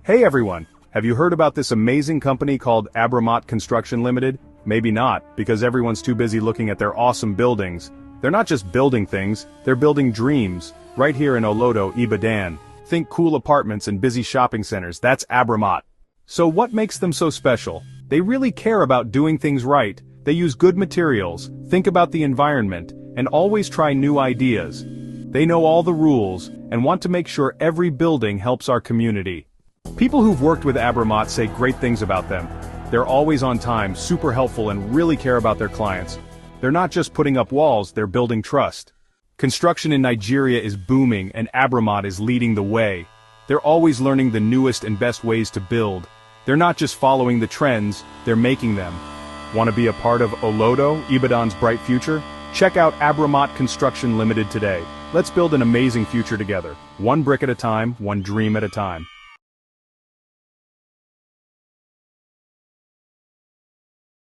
Hey everyone, have you heard about this amazing company called Abromot Construction Limited? Maybe not, because everyone's too busy looking at their awesome buildings. They're not just building things, they're building dreams, right here in Olodo, Ibadan. Think cool apartments and busy shopping centers, that's Abromot. So what makes them so special? They really care about doing things right, they use good materials, think about the environment, and always try new ideas. They know all the rules, and want to make sure every building helps our community. People who've worked with Abromot say great things about them. They're always on time, super helpful, and really care about their clients. They're not just putting up walls, they're building trust. Construction in Nigeria is booming, and Abromot is leading the way. They're always learning the newest and best ways to build. They're not just following the trends, they're making them. Want to be a part of Olodo, Ibadan's bright future? Check out Abromot Construction Limited today. Let's build an amazing future together. One brick at a time, one dream at a time.